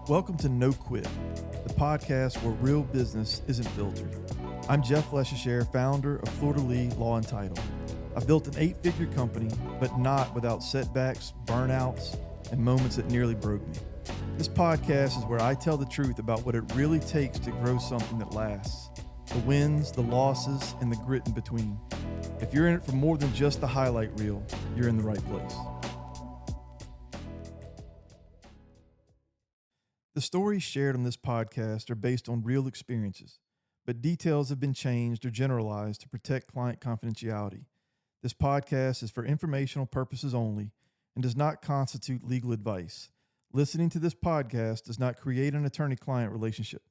Welcome to No Quit, the podcast where real business isn't filtered. I'm Jeff Leschere, founder of Florida Lee Law and Title. I've built an 8-figure company, but not without setbacks, burnouts, and moments that nearly broke me. This podcast is where I tell the truth about what it really takes to grow something that lasts. The wins, the losses, and the grit in between. If you're in it for more than just the highlight reel, you're in the right place. The stories shared on this podcast are based on real experiences, but details have been changed or generalized to protect client confidentiality. This podcast is for informational purposes only and does not constitute legal advice. Listening to this podcast does not create an attorney-client relationship.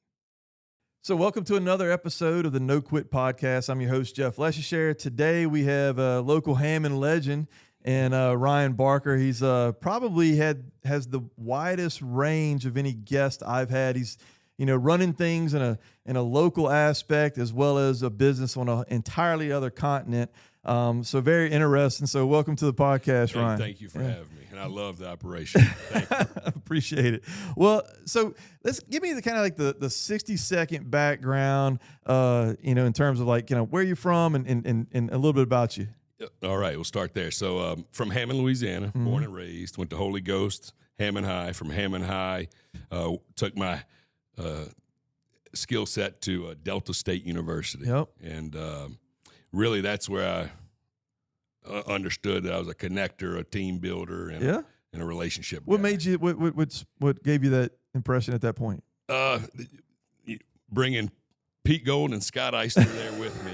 So welcome to another episode of the No Quit Podcast. I'm your host, Jeff Leschere. Today we have a local Hammond legend and Ryan Barker. He's probably has the widest range of any guest I've had. He's running things in a local aspect as well as a business on an entirely other continent. So very interesting. So welcome to the podcast, Ryan. Thank you for having me. And I love the operation. Thank you. Appreciate it. Well, so let's give me the kind of like the 60-second background, in terms of where you're from and a little bit about you. All right, we'll start there. So from Hammond, Louisiana, Mm-hmm. born and raised, went to Holy Ghost, Hammond High. From Hammond High, took my skill set to Delta State University. Yep. And really that's where I understood that I was a connector, a team builder, and, and a relationship What guy. made you, what gave you that impression at that point? Bringing Pete Gold and Scott Eisner there with me.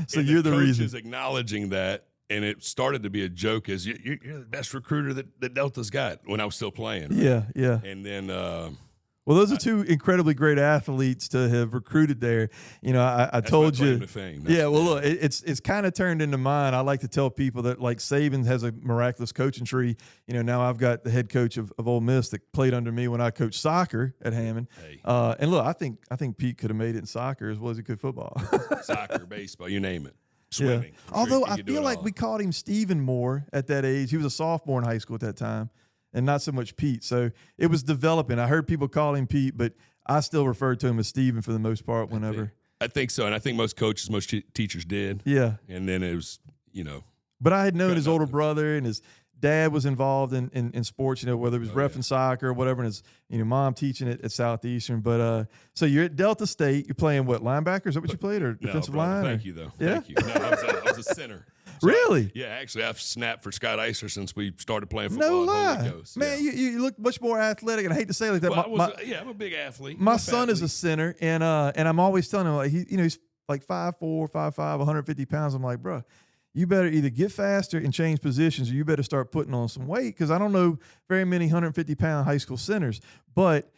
So and you're the coaches reason. acknowledging that, and it started to be a joke as you're the best recruiter that Delta's got when I was still playing. Right? Yeah. And then Well, those are two incredibly great athletes to have recruited there. I told my you. claim to fame. Well, look, it's kind of turned into mine. I like to tell people that like Saban has a miraculous coaching tree. Now I've got the head coach of Ole Miss that played under me when I coached soccer at Hammond. Hey. And look, I think Pete could have made it in soccer as well as he could football. Soccer, baseball, you name it. Swimming. Yeah. Although You I can do feel it like all. we called him Stephen more at that age. He was a sophomore in high school at that time, and not so much Pete. So it was developing. I heard people call him Pete, but I still referred to him as Stephen for the most part whenever. I think so, and I think most coaches, most teachers did. Yeah. And then it was, But I had known his older nothing. brother, and his dad was involved in sports, whether it was ref and soccer or whatever, and his mom teaching it at Southeastern. But so you're at Delta State. You're playing what, linebacker? Is that what you played, or defensive line? Thank or? you, though. Yeah? Thank you. No, I was a center. So Really? actually, I've snapped for Scott Eisner since we started playing No football at Holy lie. Ghost. Man, Yeah. you look much more athletic, and I hate to say it like that. Well, I'm a big athlete. My Tough son is a athlete. center, and I'm always telling him, like, he's like 5'4", 5'5", 150 pounds. I'm like, bro, you better either get faster and change positions, or you better start putting on some weight, because I don't know very many 150-pound high school centers. But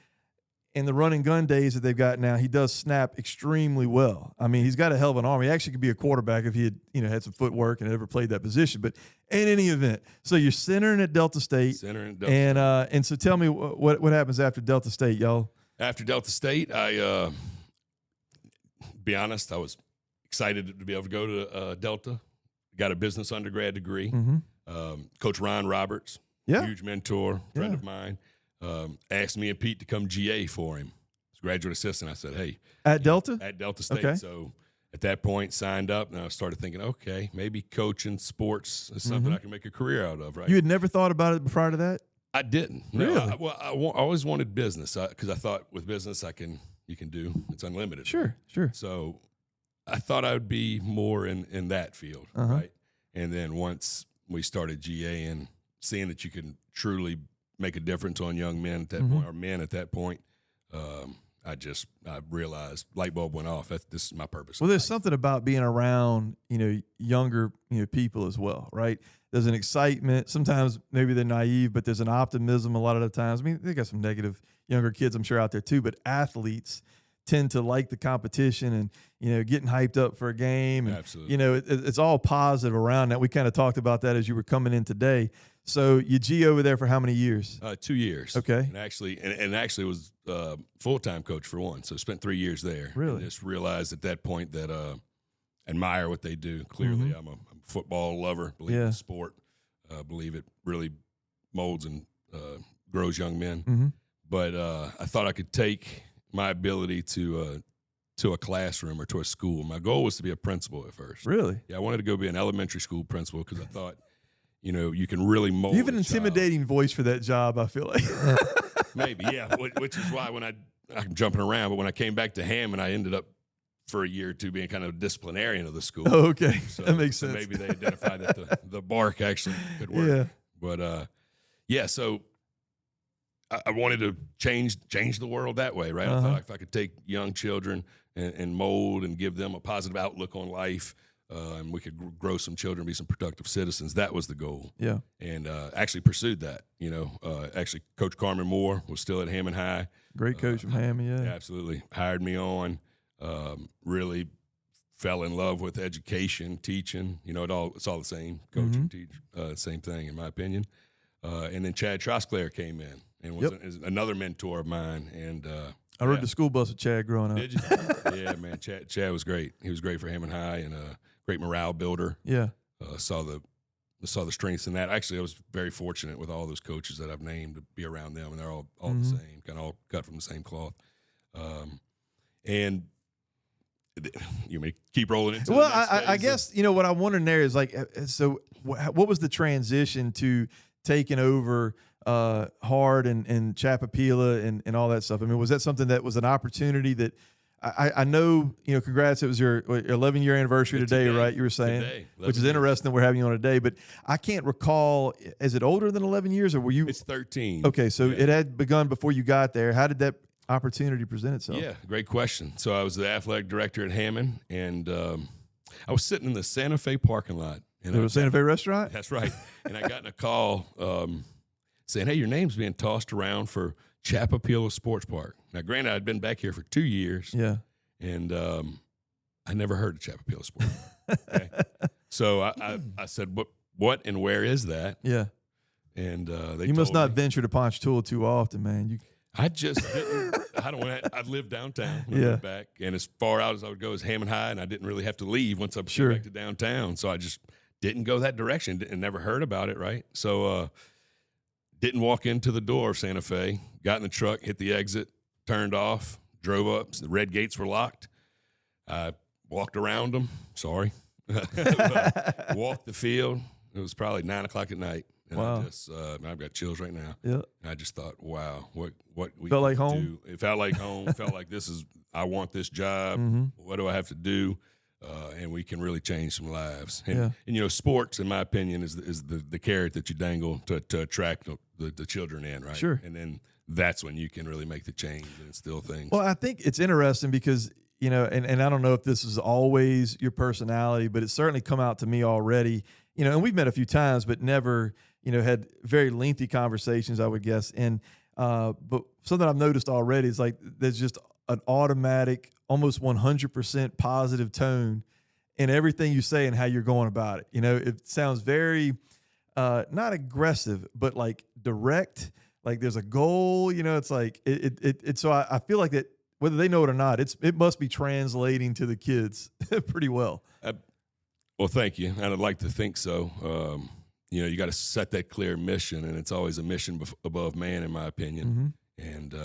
in the run and gun days that they've got now, he does snap extremely well. I mean, he's got a hell of an arm. He actually could be a quarterback if he had, had some footwork and had ever played that position. But in any event, so you're centering at Delta State. And so tell me what happens after Delta State, y'all. After Delta State, I be honest, I was excited to be able to go to Delta. Got a business undergrad degree. Mm-hmm. Coach Ron Roberts, huge mentor, friend of mine, asked me and Pete to come GA for him. As graduate assistant, I said, hey. At Delta? At Delta State. Okay. So at that point, signed up, and I started thinking, okay, maybe coaching sports is something I can make a career out of, right? You had never thought about it prior to that? I didn't. Really? No, I always wanted business because I thought with business you can do, it's unlimited. Sure. So I thought I would be more in that field, right? And then once we started GA and seeing that you can truly make a difference on young men at that point, or men at that point, I realized light bulb went off. This is my purpose. Well, there's something about being around, younger, people as well, right? There's an excitement. Sometimes maybe they're naive, but there's an optimism a lot of the times. I mean, they got some negative younger kids, I'm sure, out there too, but athletes tend to like the competition and, getting hyped up for a game. And, Absolutely. It's all positive around that. We kind of talked about that as you were coming in today. So you G over there for how many years? 2 years. Okay. And actually was full-time coach for one. So spent 3 years there. Really? And just realized at that point that admire what they do. Clearly, I'm a football lover, believe in sport, believe it really molds and grows young men. but I thought I could take my ability to a classroom or to a school. My goal was to be a principal at first. Really? Yeah, I wanted to go be an elementary school principal because I thought, you can really mold. You have an intimidating voice for that job, I feel like. Maybe, yeah. Which is why when I'm jumping around, but when I came back to Hammond, I ended up for a year or two being kind of a disciplinarian of the school. Oh, okay. So, that makes sense. Maybe they identified that the bark actually could work. Yeah. But so I wanted to change the world that way, right? I thought if I could take young children and mold and give them a positive outlook on life, and we could grow some children, be some productive citizens. That was the goal. Yeah. And actually pursued that. Actually, Coach Carmen Moore was still at Hammond High. Great coach from Hammond, yeah. Absolutely. Hired me on. Really fell in love with education, teaching. It's all the same. Coach and teach, same thing in my opinion. And then Chad Trosclair came in and was another mentor of mine. And I rode the school bus with Chad growing up. Did you? Yeah, man. Chad was great. He was great for Hammond High and great morale builder. Yeah. Saw the strengths in that. Actually, I was very fortunate with all those coaches that I've named to be around them, and they're all the same, kind of all cut from the same cloth. And you may keep rolling into. Well, I guess what I'm wondering there is like, so what was the transition to taking over hard and Chappapeela and all that stuff? I mean, was that something that was an opportunity that I know, congrats, it was your 11-year anniversary today, right? You were saying, which is interesting that we're having you on today, but I can't recall, is it older than 11 years or were you? It's 13. Okay. So it had begun before you got there. How did that opportunity present itself? Yeah, great question. So I was the athletic director at Hammond, and I was sitting in the Santa Fe parking lot. There was a Santa Fe restaurant? That's right. And I got in a call saying, hey, your name's being tossed around for Chappapeela Sports Park. Now, granted, I'd been back here for 2 years. Yeah. And I never heard of Chappapeela Sports Park. Okay? So I said, what and where is that? Yeah. And they You must told not me. venture to Ponchatoula too often, man. I just didn't. I lived downtown when I went back, and as far out as I would go is Hammond High, and I didn't really have to leave once I came back to downtown. So I just didn't go that direction and never heard about it, right? So didn't walk into the door of Santa Fe, got in the truck, hit the exit, turned off, drove up. The red gates were locked. I walked around them. Sorry. Walked the field. It was probably 9 o'clock at night. And wow. I just, I've got chills right now. Yeah. And I just thought, wow, what we felt like do. home. It felt like home. Felt like I want this job. What do I have to do? And we can really change some lives. And sports, in my opinion, is the carrot that you dangle to attract the children in, right? Sure. And then that's when you can really make the change and instill things. Well, I think it's interesting because, and I don't know if this is always your personality, but it's certainly come out to me already, and we've met a few times, but never, had very lengthy conversations, I would guess. And, but something I've noticed already is like, there's just an automatic, almost 100% positive tone in everything you say and how you're going about it. It sounds very, not aggressive, but like direct. Like there's a goal, it's like so I feel like that whether they know it or not, it must be translating to the kids pretty well. Well, thank you. And I'd like to think so. You got to set that clear mission, and it's always a mission above man, in my opinion. And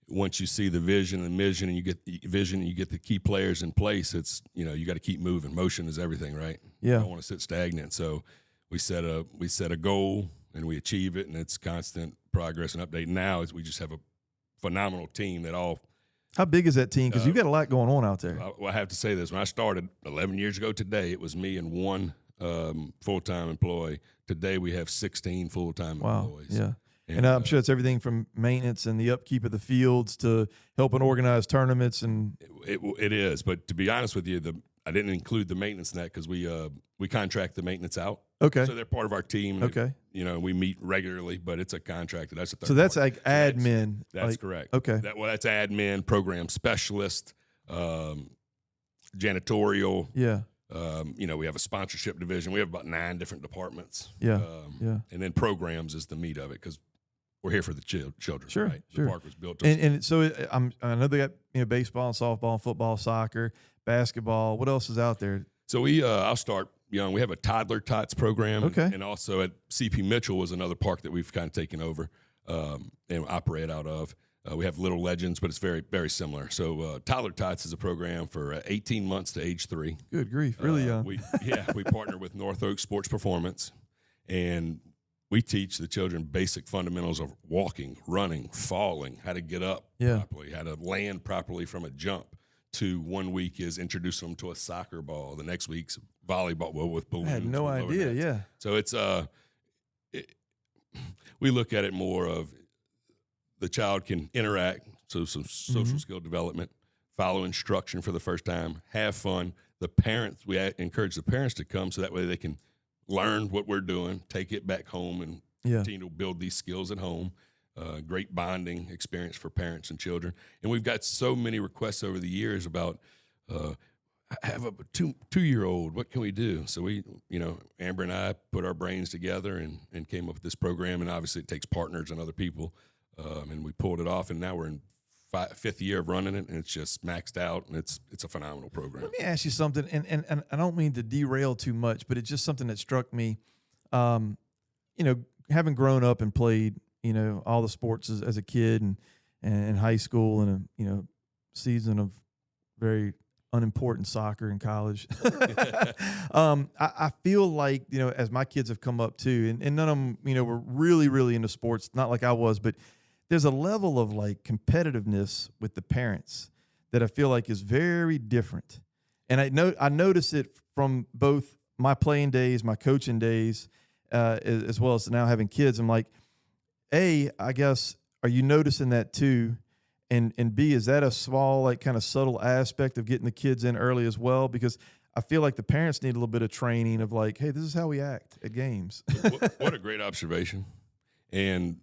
once you see the vision and mission, and you get the vision, and you get the key players in place, it's you got to keep moving. Motion is everything, right? Yeah. You don't want to sit stagnant. So we set a goal, and we achieve it, and it's constant progress and update. Now we just have a phenomenal team that all. How big is that team? Because you've got a lot going on out there. I have to say this. When I started 11 years ago today, it was me and one full-time employee. Today we have 16 full-time employees. Yeah. And I'm sure it's everything from maintenance and the upkeep of the fields to helping organize tournaments. And it is. But to be honest with you, I didn't include the maintenance in that because we contract the maintenance out. Okay. So they're part of our team. Okay. We meet regularly, but it's a contract. That's a third so that's party. like admin. That's correct. Okay. That's admin, program specialist, janitorial. Yeah. We have a sponsorship division. We have about 9 different departments. Yeah. And then programs is the meat of it because we're here for the children. Sure. Right? Sure. The park was built to and so I know they got baseball and softball and football, soccer, basketball. What else is out there? So I'll start young. We have a Toddler Tots program. Okay. And also at CP Mitchell was another park that we've kind of taken over. and operate out of. We have Little Legends, but it's very, very similar. So Toddler Tots is a program for 18 months to age 3. Good grief, really young. We partner with North Oak Sports Performance, and we teach the children basic fundamentals of walking, running, falling, how to get up properly, how to land properly from a jump. To 1 week is introducing them to a soccer ball. The next week's volleyball with balloons. I had no idea, yeah. So it's we look at it more of the child can interact, so some social skill development, follow instruction for the first time, have fun. The parents, we encourage the parents to come so that way they can learn what we're doing, take it back home, and continue to build these skills at home. Great bonding experience for parents and children. And we've got so many requests over the years about I have a two-year-old. What can we do? So we, Amber and I put our brains together and came up with this program. And obviously it takes partners and other people. And we pulled it off. And now we're in fifth year of running it, and it's just maxed out. And it's a phenomenal program. Let me ask you something, and I don't mean to derail too much, but it's just something that struck me. Having grown up and played, all the sports as a kid and in high school and a season of very unimportant soccer in college. I feel like, as my kids have come up too, and none of them, were really, really into sports, not like I was, but there's a level of like competitiveness with the parents that I feel like is very different. And I notice it from both my playing days, my coaching days, as well as now having kids. I'm like, A, I guess, are you noticing that too? And B, is that a small, like kind of subtle aspect of getting the kids in early as well? Because I feel like the parents need a little bit of training of like, hey, this is how we act at games. What a great observation. And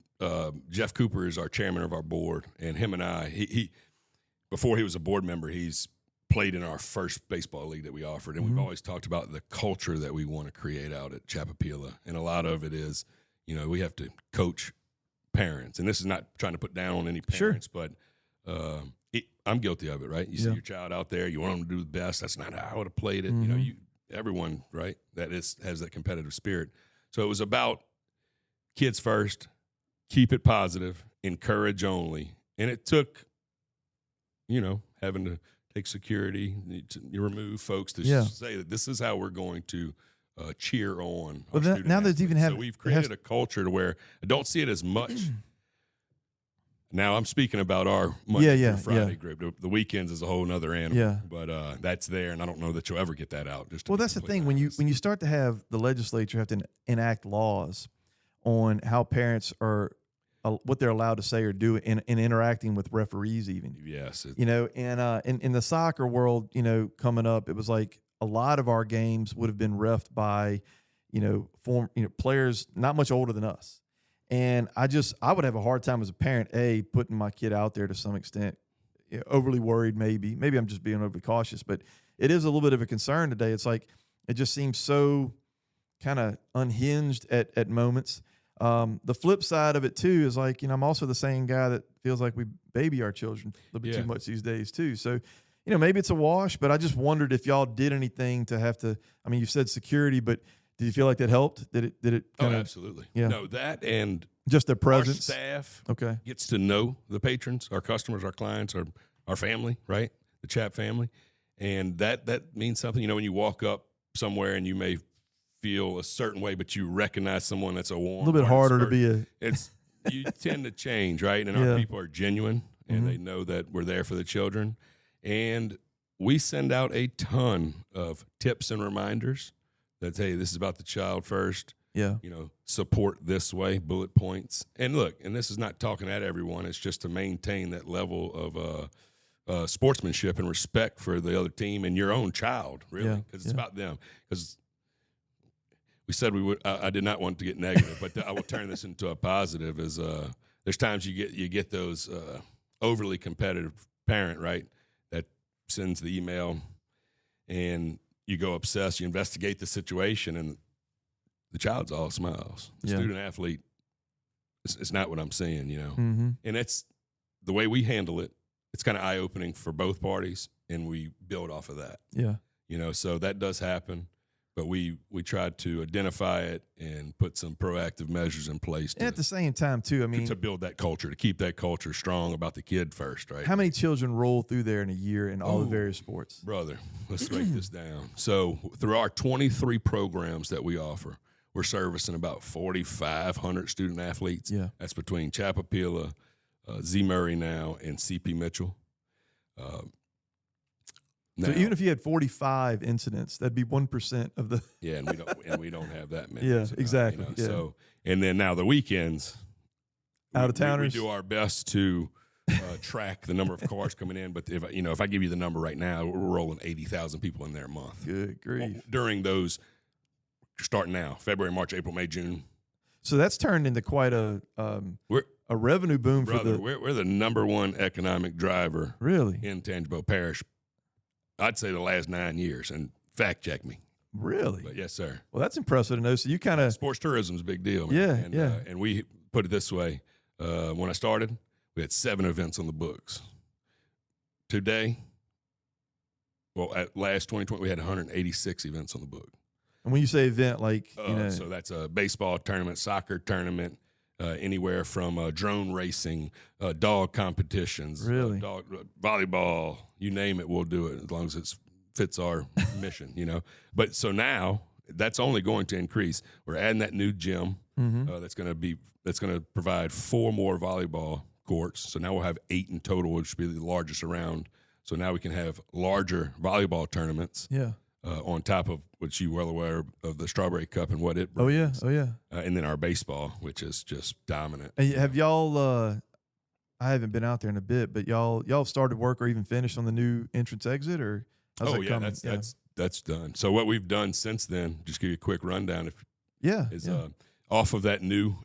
Jeff Cooper is our chairman of our board, and him and I, he before he was a board member, he's played in our first baseball league that we offered, and we've always talked about the culture that we want to create out at Chappapeela, and a lot of it is, we have to coach parents, and this is not trying to put down on any parents, but I'm guilty of it, right? You see your child out there, you want them to do the best. That's not how I would have played it. Everyone, right, has that competitive spirit. So it was about kids first, keep it positive, encourage only. And it took, having to take security, you remove folks to say that this is how we're going to cheer on. Well, now there's even so we've created a culture to where I don't see it as much. Now I'm speaking about our Monday through Friday group. The weekends is a whole nother animal. Yeah. But that's there, and I don't know that you'll ever get that out. That's the thing. When you start to have the legislature have to enact laws on how parents are, what they're allowed to say or do in interacting with referees, even. Yes. And in the soccer world, coming up, it was like a lot of our games would have been reffed by, players not much older than us. And I would have a hard time as a parent, putting my kid out there to some extent, overly worried maybe. Maybe I'm just being overly cautious, but it is a little bit of a concern today. It's like it just seems so kind of unhinged at moments. The flip side of it too is like, I'm also the same guy that feels like we baby our children a little bit too much these days too. So, maybe it's a wash, but I just wondered if y'all did anything to have to, you said security, but did you feel like that helped? Did it absolutely. Yeah. No, that and just their presence. Our staff gets to know the patrons, our customers, our clients, our family, right? The Chap family. And that means something. When you walk up somewhere and you may feel a certain way, but you recognize someone that's a little bit harder to be you tend to change, right? And our people are genuine, and they know that we're there for the children. And we send out a ton of tips and reminders that, hey, this is about the child first. Yeah. Support this way, bullet points. And look, and this is not talking at everyone. It's just to maintain that level of sportsmanship and respect for the other team and your own child, really, because it's about them. Because we said we would. I did not want to get negative, but I will turn this into a positive. Is there's times you get those overly competitive parent, right, that sends the email, and you go obsessed. You investigate the situation, and the child's all smiles. The student athlete, it's not what I'm saying, And it's the way we handle it. It's kind of eye opening for both parties, and we build off of that. Yeah. So that does happen. But we tried to identify it and put some proactive measures in place And at the same time, too, I mean, to build that culture, to keep that culture strong about the kid first, right? how many children roll through there in a year in all the various sports? Brother, let's break this down. So through our 23 programs that we offer, we're servicing about 4,500 student athletes. Yeah. That's between Chappapeela, Z Murray now, and CP Mitchell. So even if you had 45 incidents, that'd be 1% of the. Yeah, and we don't have that many. Yeah, exactly. Yeah. So, and then now the weekends, Out of towners, we do our best to track the number of cars coming in. But if I give you the number right now, we're rolling 80,000 people in there a month. Good grief. During those, starting now, February, March, April, May, June. So that's turned into quite a revenue boom for the. We're the number one economic driver Really? in Tangipahoa Parish. I'd say the last 9 years, and fact check me. Really? But yes, sir. Well, that's impressive to know. So you kind of. Sports tourism is a big deal. Man. Yeah. And we put it this way. When I started, we had 7 events on the books. Today, at last 2020, we had 186 events on the book. And when you say event, like, so that's a baseball tournament, soccer tournament, anywhere from drone racing, dog competitions, Really? Volleyball, you name it, we'll do it as long as it fits our mission, But so now that's only going to increase. We're adding that new gym that's going to provide 4 more volleyball courts. So now we'll have 8 in total, which will be the largest around. So now we can have larger volleyball tournaments. Yeah. On top of which you well aware of the Strawberry Cup and what it brings. Oh yeah. And then our baseball, which is just dominant. And have y'all? I haven't been out there in a bit, but y'all started work or even finished on the new entrance exit, or how's that coming? That's done. So what we've done since then, just give you a quick rundown. Off of that new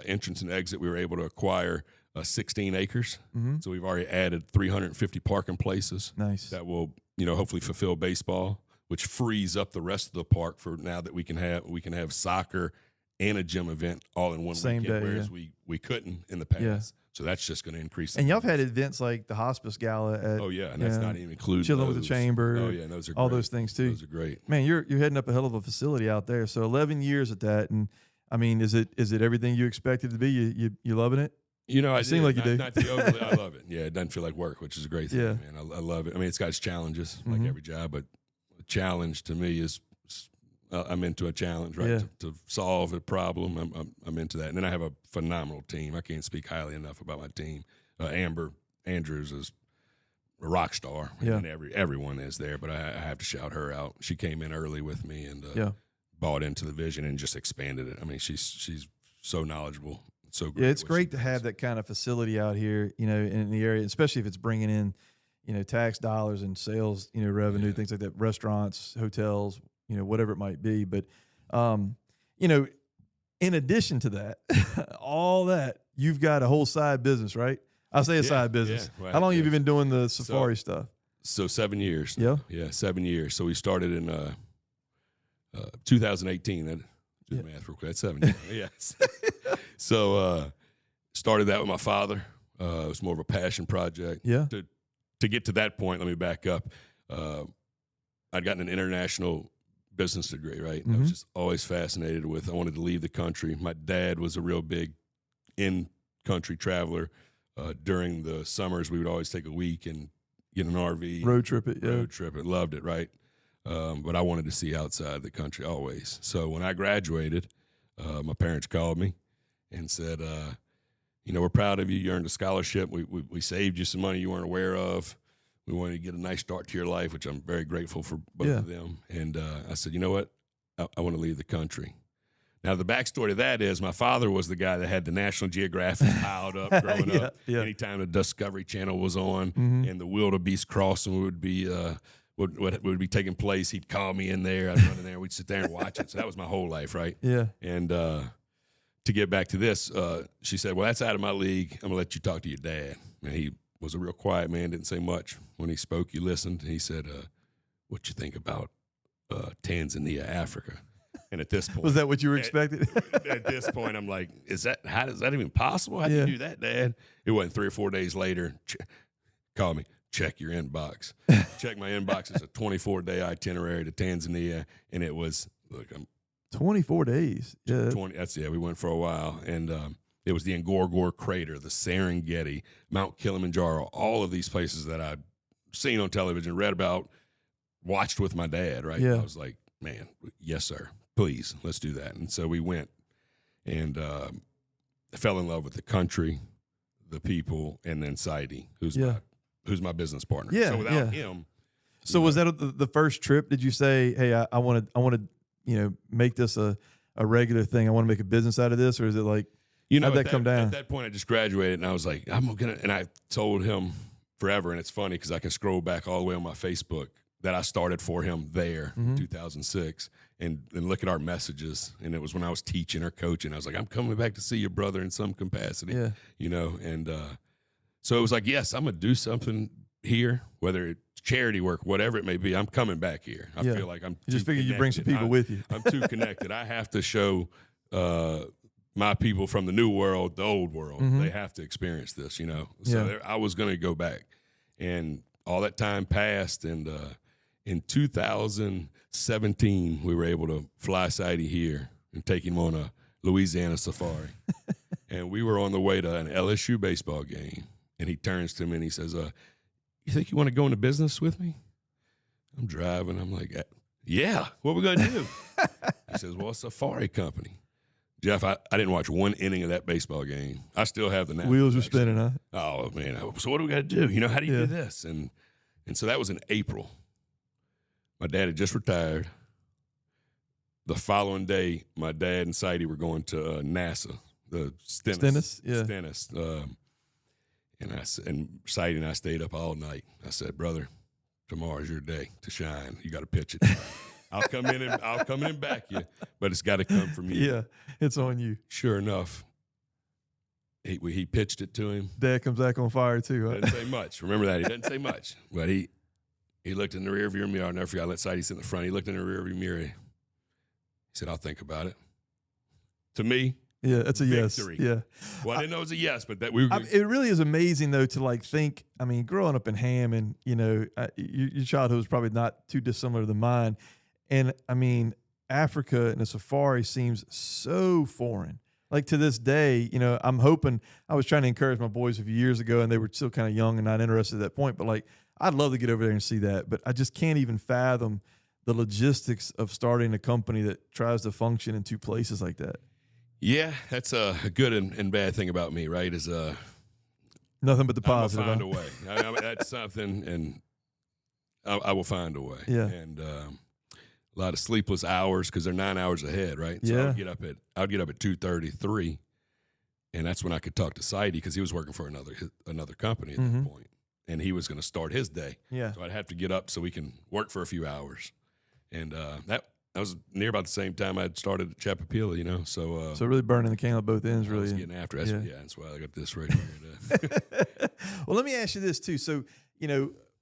entrance and exit, we were able to acquire 16 acres. Mm-hmm. So we've already added 350 parking places. Nice. That will hopefully fulfill baseball, which frees up the rest of the park for now that we can have soccer and a gym event all in one Same weekend, day, whereas we couldn't in the past. Yeah. So that's just going to increase. And y'all have had events like the hospice gala at. Oh yeah, and that's not even including Chilling with the chamber. Oh yeah, and those are all great. those things too. Those are great. Man, you're heading up a hell of a facility out there. So 11 years at that, and I mean, is it everything you expected it to be? You loving it? I seem like you do. Not I love it. Yeah, it doesn't feel like work, which is a great thing, Yeah. man. I love it. I mean, it's got its challenges, like every job, but a challenge to me is I'm into a challenge, right? Yeah. To solve a problem, I'm into that. And then I have a phenomenal team. I can't speak highly enough about my team. Amber Andrews is a rock star, and everyone is there, but I have to shout her out. She came in early with me and bought into the vision and just expanded it. I mean, she's so knowledgeable. So great. Yeah, it's great to have that kind of facility out here, in the area, especially if it's bringing in, tax dollars and sales, revenue, things like that, restaurants, hotels, whatever it might be. But, in addition to that, all that, you've got a whole side business, right? I say a side business. Yeah, right, How long have you been doing the safari stuff? So 7 years. Yeah. Yeah, 7 years. So we started in 2018. Do the math real quick. That's 7 years. Yes. So started that with my father. It was more of a passion project. Yeah. To get to that point, let me back up. I'd gotten an international business degree, right? I was just always fascinated with. I wanted to leave the country. My dad was a real big in-country traveler. During the summers, we would always take a week and get an RV. Road trip it, yeah. Road trip it. Loved it, right? But I wanted to see outside the country always. So when I graduated, my parents called me and said, we're proud of you. You earned a scholarship. We saved you some money you weren't aware of. We wanted to get a nice start to your life, which I'm very grateful for both of them. And I said, you know what? I want to leave the country. Now, the backstory to that is my father was the guy that had the National Geographic piled up growing up. Yeah. Anytime the Discovery Channel was on and the wildebeest crossing would be would be taking place, he'd call me in there. I'd run in there. We'd sit there and watch it. So that was my whole life, right? Yeah. And to get back to this, she said, well, that's out of my league. I'm going to let you talk to your dad. And he was a real quiet man, didn't say much. When he spoke, you listened. He said, what you think about Tanzania, Africa? And at this point, was that what you were expecting? At this point, I'm like, how is that even possible? How do you do that, Dad? It wasn't 3 or 4 days later. Call me. check your inbox. Check my inbox. It's a 24-day itinerary to Tanzania, and it was 24 days. Yeah, 20. We went for a while, and it was the Ngorongoro Crater, the Serengeti, Mount Kilimanjaro, all of these places that I'd seen on television, read about, watched with my dad. Right? Yeah. I was like, man, yes, sir, please, let's do that. And so we went, and I fell in love with the country, the people, and then Saidi, who's my business partner. Yeah, so without him. So was that the first trip? Did you say, hey, I want to, make this a regular thing? I want to make a business out of this? Or is it like, how'd that come down? At that point, I just graduated, and I was like, and I told him forever, and it's funny because I can scroll back all the way on my Facebook that I started for him there in 2006 and look at our messages. And it was when I was teaching or coaching. I was like, I'm coming back to see your brother in some capacity, and so it was like, yes, I'm going to do something here, whether it's charity work, whatever it may be. I'm coming back here. I feel like I'm You just figure you bring some people with you. I'm too connected. I have to show my people from the new world, the old world, they have to experience this, So I was going to go back. And all that time passed, and in 2017, we were able to fly Saidi here and take him on a Louisiana safari. And we were on the way to an LSU baseball game, and he turns to me and he says, you think you want to go into business with me? I'm driving. I'm like, yeah, what we going to do? He says, well, a safari company. Jeff, I didn't watch one inning of that baseball game. I still have the wheels were spinning, huh? Oh, man. So what do we got to do? How do you do this? And so that was in April. My dad had just retired. The following day, my dad and Saidi were going to NASA, the Stennis. Stennis. And Saidi and I stayed up all night. I said, brother, tomorrow's your day to shine. You got to pitch it. I'll come in and back you, but it's got to come from you. Yeah, it's on you. Sure enough, he pitched it to him. Dad comes back on fire too. Huh? Doesn't say much. Remember that. He doesn't say much. But he looked in the rearview mirror. I'll never forget. I let Saidi sit in the front. He looked in the rearview mirror. He said, I'll think about it. To me, yeah, it's a victory. Yes. Yeah. Well, I didn't know it was a yes, but that we were. It really is amazing though to think. I mean, growing up in Hammond, your childhood was probably not too dissimilar to mine, and I mean, Africa and a safari seems so foreign. Like to this day, I'm hoping. I was trying to encourage my boys a few years ago, and they were still kind of young and not interested at that point. But I'd love to get over there and see that, but I just can't even fathom the logistics of starting a company that tries to function in two places like that. Yeah, that's a good and bad thing about me, right? Is nothing but the positive. I will find a way. I mean, that's something, and I will find a way. Yeah, and a lot of sleepless hours because they're 9 hours ahead, right? So yeah. I would get up at 2:33, and that's when I could talk to Saidi because he was working for another company at that point, and he was going to start his day. Yeah, so I'd have to get up so we can work for a few hours, and that was near about the same time I'd started at Chappapeela, So really burning the candle at both ends, really. I was getting after it. That's why I got this right here. Well, let me ask you this too. So,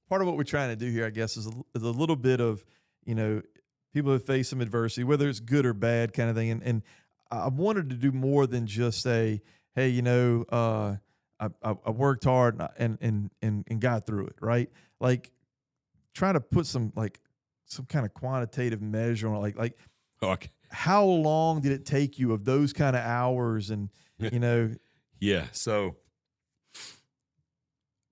part of what we're trying to do here, I guess, is a little bit of, people that face some adversity, whether it's good or bad kind of thing. And I wanted to do more than just say, hey, I worked hard and got through it, right? Like trying to put some kind of quantitative measure on okay. How long did it take you of those kind of hours and, Yeah. So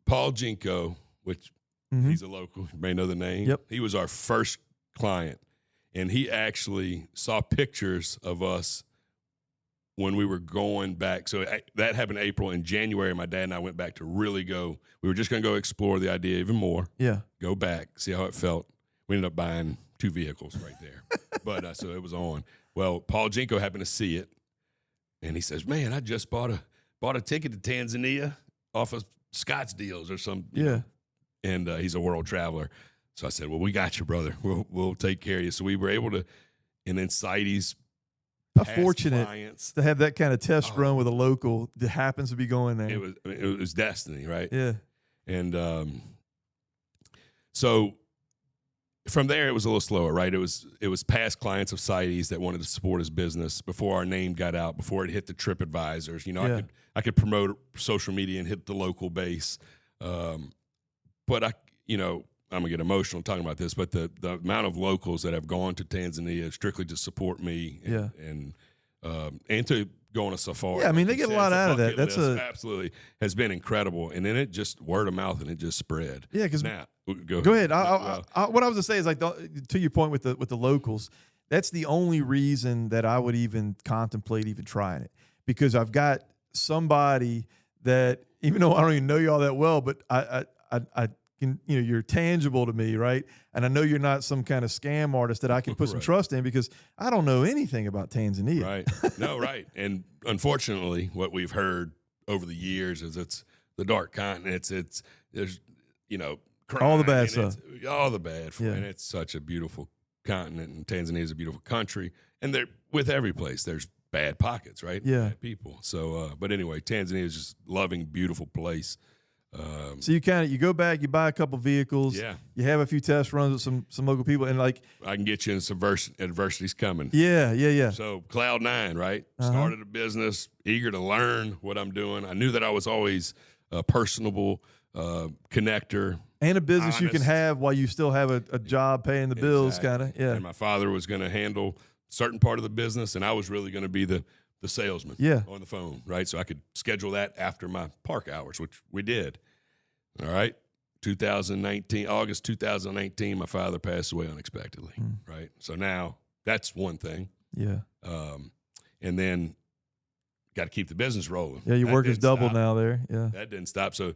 Paul Jinko, which he's a local, you may know the name. Yep. He was our first client, and he actually saw pictures of us when we were going back. So that happened in April. In January, my dad and I went back to really go. We were just going to go explore the idea even more. Yeah. Go back, see how it felt. We ended up buying 2 vehicles right there. But so it was on. Well, Paul Jinko happened to see it, and he says, man, I just bought a ticket to Tanzania off of Scott's Deals or some. Yeah. And he's a world traveler. So I said, well, we got you, brother. We'll take care of you. So we were able to, and then Saidi's fortunate clients to have that kind of test run with a local that happens to be going there. It was destiny, right? Yeah. And so from there, it was a little slower, right? It was past clients of Saidi's that wanted to support his business before our name got out, before it hit the TripAdvisors. I could promote social media and hit the local base. but I'm gonna get emotional talking about this, but the amount of locals that have gone to Tanzania strictly to support me and to go on a safari. Yeah, I mean, they get a lot out of that. That's absolutely has been incredible. And then it just word of mouth and it just spread. Yeah, because now go ahead. What I was gonna say is like to your point with the locals, that's the only reason that I would even contemplate even trying it, because I've got somebody that, even though I don't even know you all that well, but I can, you're tangible to me, right? And I know you're not some kind of scam artist that I can put some trust in, because I don't know anything about Tanzania. Right. No, right. And unfortunately, what we've heard over the years is it's the dark continent. There's crime, all the bad stuff. All the bad. And it's such a beautiful continent, and Tanzania is a beautiful country. And they're with every place. There's bad pockets, right? Yeah. Bad people. So, but anyway, Tanzania is just loving, beautiful place. So you go back, you buy a couple vehicles, you have a few test runs with some local people, and like I can get you in some adversity's coming. Yeah. So cloud nine, right? Started a business, eager to learn what I'm doing. I knew that I was always a personable connector. And a business honest. You can have while you still have a job paying the bills, kind of. Yeah. And my father was going to handle certain part of the business, and I was really going to be the salesman on the phone, right? So I could schedule that after my park hours, which we did. All right. August 2019, my father passed away unexpectedly, right? So now that's one thing. Yeah. And then got to keep the business rolling. Yeah, your work is double now there. Yeah. That didn't stop. So,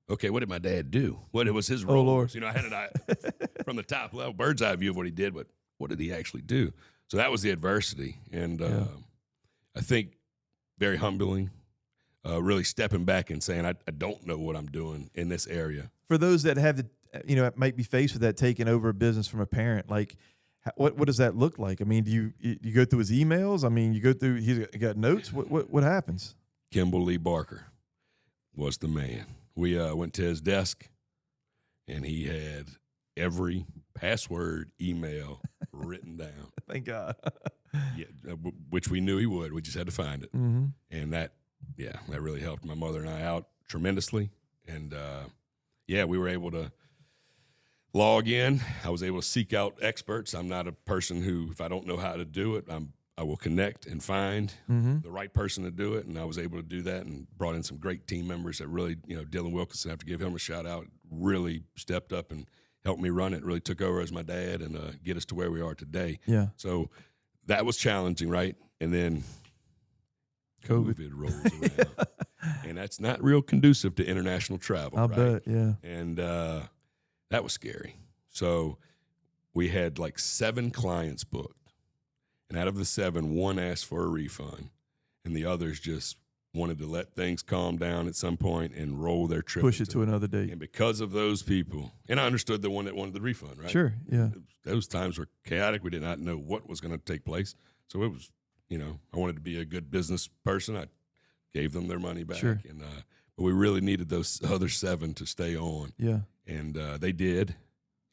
okay, what did my dad do? What was his role? Oh, Lord. I had it from the top level, bird's eye view of what he did, but what did he actually do? So that was the adversity. And I think very humbling. Really stepping back and saying, I don't know what I'm doing in this area. For those that have might be faced with that, taking over a business from a parent, like what does that look like? I mean, do you go through his emails? I mean, you go through, he's got notes. What happens? Kimball Lee Barker was the man. We went to his desk, and he had every password, email written down. Thank God. Which we knew he would. We just had to find it. Mm-hmm. And that really helped my mother and I out tremendously. And, we were able to log in. I was able to seek out experts. I'm not a person who, if I don't know how to do it, I will connect and find the right person to do it. And I was able to do that and brought in some great team members that really, Dylan Wilkinson, I have to give him a shout out, really stepped up and helped me run it, really took over as my dad and get us to where we are today. Yeah. So that was challenging, right? And then COVID rolls around. And that's not real conducive to international travel. I'll right? bet, yeah. And that was scary. So we had like 7 clients booked. And out of the 7, 1 asked for a refund. And the others just wanted to let things calm down at some point and roll their trip. Push it to another date. And because of those people, and I understood the one that wanted the refund, right? Sure, yeah. Those times were chaotic. We did not know what was going to take place. So it was, I wanted to be a good business person. I gave them their money back. Sure. And but we really needed those other 7 to stay on. Yeah. And they did.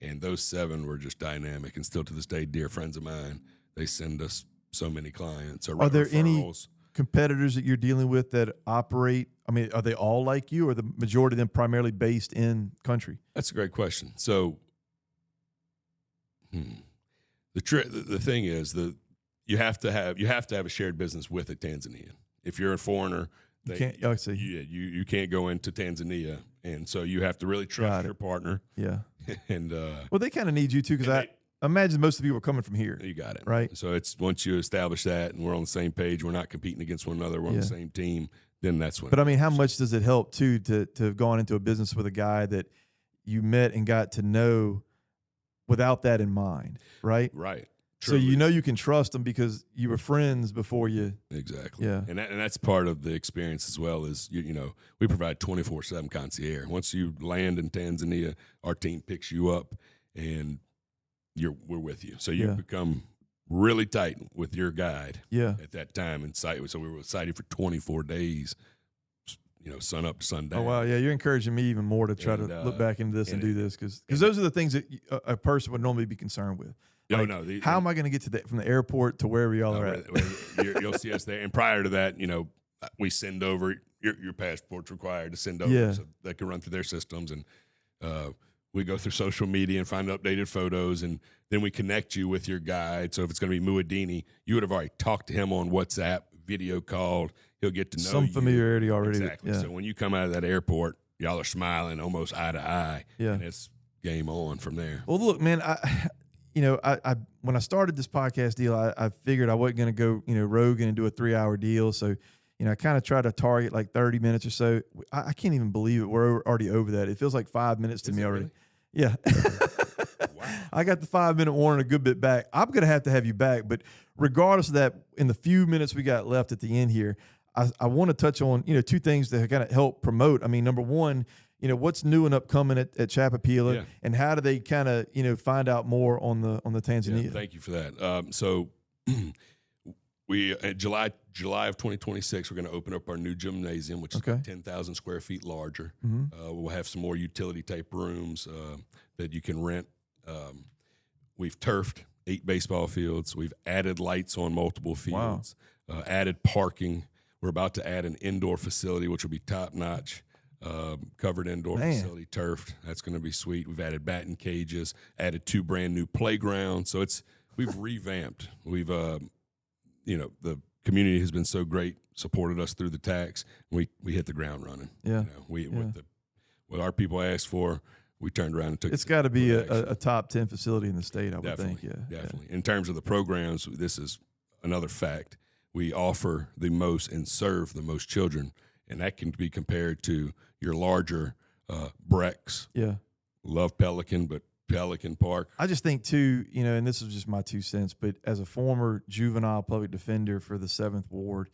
And those 7 were just dynamic. And still to this day, dear friends of mine, they send us so many clients. Are there any competitors that you're dealing with that operate? I mean, are they all like you, or the majority of them primarily based in country? That's a great question. So the thing is you have to have a shared business with a Tanzanian. If you're a foreigner, you can't go into Tanzania, and so you have to really trust your partner. Yeah, and well, they kind of need you too, because I imagine most of the people are coming from here. You got it, right? So it's once you establish that, and we're on the same page, we're not competing against one another, we're on the same team. Then that's when. But I mean, how much does it help too to have gone into a business with a guy that you met and got to know without that in mind, right? Right. Truly. So you can trust them because you were friends before you. Exactly. Yeah. And that's part of the experience as well. Is we provide 24/7 concierge. Once you land in Tanzania, our team picks you up, and we're with you. So you become really tight with your guide. Yeah. At that time in sight. So we were sighted for 24 days. Sun up to sundown. Oh wow, yeah, you're encouraging me even more to try to look back into this and do this, because those are the things that a person would normally be concerned with. Like, how am I going to get from the airport to wherever y'all are at? You'll see us there. And prior to that, we send over your passport's required to send over so they can run through their systems. And we go through social media and find updated photos, and then we connect you with your guide. So if it's going to be Muad'Dini, you would have already talked to him on WhatsApp, video called. He'll get to know some you. familiarity already. Exactly. Yeah. So when you come out of that airport, y'all are smiling almost eye to eye. Yeah. And it's game on from there. Well, look, man, I when I started this podcast deal, I figured I wasn't going to go, rogue and do a 3-hour deal. So, I kind of try to target like 30 minutes or so. I can't even believe it. We're already over that. It feels like 5 minutes to me already. Really? Yeah. Wow. I got the 5-minute warning a good bit back. I'm going to have you back. But regardless of that, in the few minutes we got left at the end here, I want to touch on, two things that kind of help promote. I mean, number one, what's new and upcoming at Chappapeela, and how do they kind of, find out more on the Tanzania? Yeah, thank you for that. So we July of 2026, we're going to open up our new gymnasium, which is about 10,000 square feet larger. We'll have some more utility type rooms that you can rent. We've turfed 8 baseball fields. We've added lights on multiple fields, added parking. We're about to add an indoor facility, which will be top notch. Covered indoor facility, turfed. That's going to be sweet. We've added batting cages, added 2 brand new playgrounds. So we've revamped. We've the community has been so great, supported us through the tax. We hit the ground running. Yeah, what our people asked for, we turned around and took. It's got to be a top 10 facility in the state, I would think. Yeah, definitely. In terms of the programs, this is another fact. We offer the most and serve the most children, and that can be compared to your larger Brex. Yeah. Love Pelican, but Pelican Park. I just think, too, and this is just my 2 cents, but as a former juvenile public defender for the 7th Ward,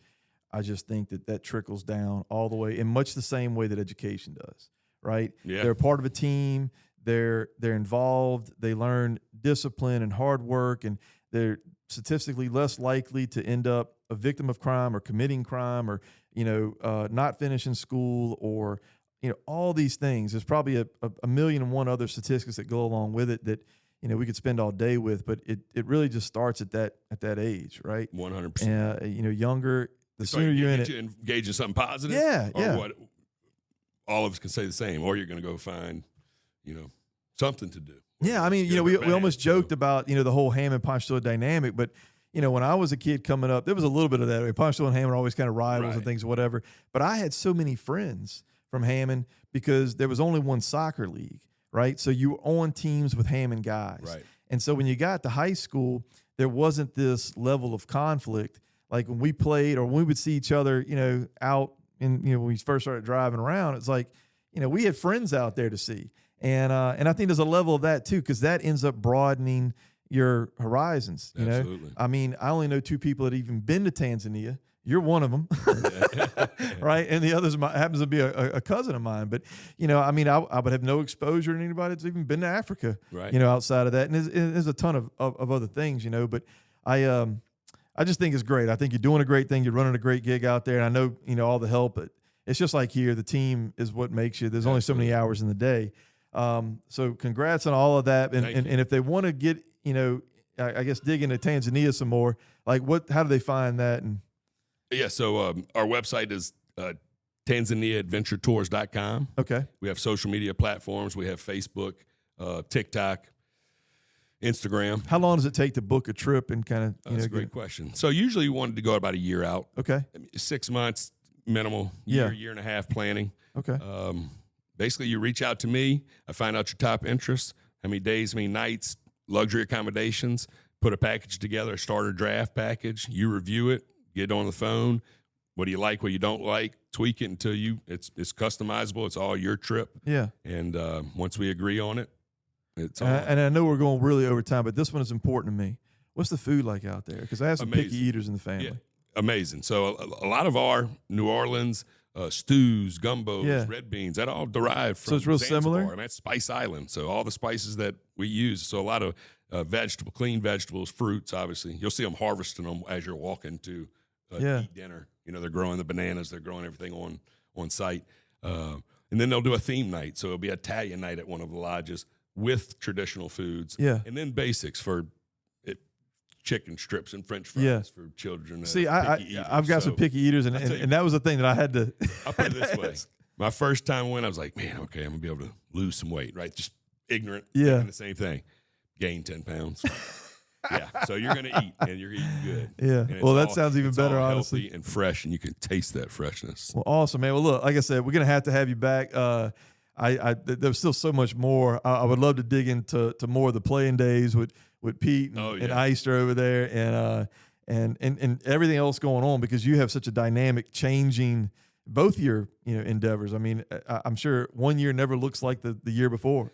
I just think that trickles down all the way in much the same way that education does, right? Yeah. They're part of a team. They're involved. They learn discipline and hard work, and they're statistically less likely to end up a victim of crime or committing crime or, not finishing school or, all these things. There's probably a million and one other statistics that go along with it that, we could spend all day with, but it really just starts at that age, right? 100%. Younger, the sooner you're in it. Engage in something positive. Yeah, or what all of us can say the same, or you're going to go find, something to do. Yeah, I mean, we almost joked about, the whole Hammond Ponchatoula dynamic, but when I was a kid coming up, there was a little bit of that. Ponchatoula and Hammond are always kind of rivals and things, whatever. But I had so many friends from Hammond because there was only one soccer league, right? So you were on teams with Hammond guys. Right. And so when you got to high school, there wasn't this level of conflict. Like when we played or when we would see each other, out in, when we first started driving around, it's like, we had friends out there to see. And I think there's a level of that too, because that ends up broadening your horizons. Absolutely. I mean, I only know 2 people that have even been to Tanzania. You're one of them, right? And the others happens to be a cousin of mine. But I would have no exposure to anybody that's even been to Africa, right? Outside of that. And there's a ton of other things, But I just think it's great. I think you're doing a great thing. You're running a great gig out there, and I know all the help. But it's just like here, the team is what makes you. There's only so many hours in the day. So congrats on all of that. And if they want to get, I guess dig into Tanzania some more, like how do they find that? And so our website is TanzaniaAdventureTours.com. Okay. We have social media platforms. We have Facebook, TikTok, Instagram. How long does it take to book a trip and kind of, That's a great question. So usually you wanted to go about a year out. Okay. 6 months minimal, year and a half planning. Okay. Basically, you reach out to me. I find out your top interests, how many days, how many nights, luxury accommodations, put a package together, a starter draft package. You review it, get on the phone. What do you like, what you don't like, tweak it until it's customizable. It's all your trip. Yeah. And once we agree on it, it's all. And I know we're going really over time, but this one is important to me. What's the food like out there? Because I have some picky eaters in the family. Yeah. Amazing. So a lot of our New Orleans stews, gumbos, red beans, that all derived from So it's real Zanzibar. similar? I mean, that's Spice Island. So all the spices that we use. So a lot of clean vegetables, fruits, obviously. You'll see them harvesting them as you're walking to eat dinner. They're growing the bananas. They're growing everything on site. And then they'll do a theme night. So it'll be Italian night at one of the lodges with traditional foods. Yeah. And then basics for chicken strips and French fries for children. See, I've got some picky eaters, and that was the thing that I had to. I'll put it this way. My first time when I was like, man, okay, I'm going to be able to lose some weight, right? Just ignorant, Yeah. thinking the same thing. Gain 10 pounds. Yeah, so you're going to eat, and you're eating good. Yeah. And it's Well, that all- sounds even it's better, all honestly. healthy and fresh, and you can taste that freshness. Well, awesome, man. Well, look, like I said, we're gonna have to you back. There's still so much more. I would love to dig into more of the playing days with Pete and Eister over there, and everything else going on, because you have such a dynamic, changing both your endeavors. I mean, I'm sure one year never looks like the year before.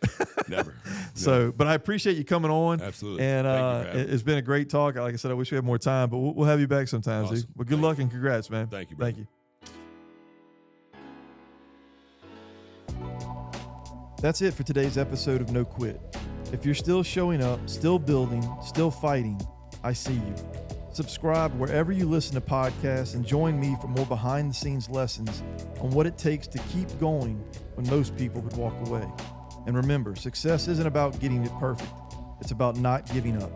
Never. So, but I appreciate you coming on. Absolutely. And Thank you for having me. it's been a great talk. Like I said, I wish we had more time, but we'll have you back sometime, Awesome. dude. Well, good luck and congrats, man. Thank you, brother. Thank you. That's it for today's episode of No Quit. If you're still showing up, still building, still fighting, I see you. Subscribe wherever you listen to podcasts and join me for more behind-the-scenes lessons on what it takes to keep going when most people would walk away. And remember, success isn't about getting it perfect. It's about not giving up.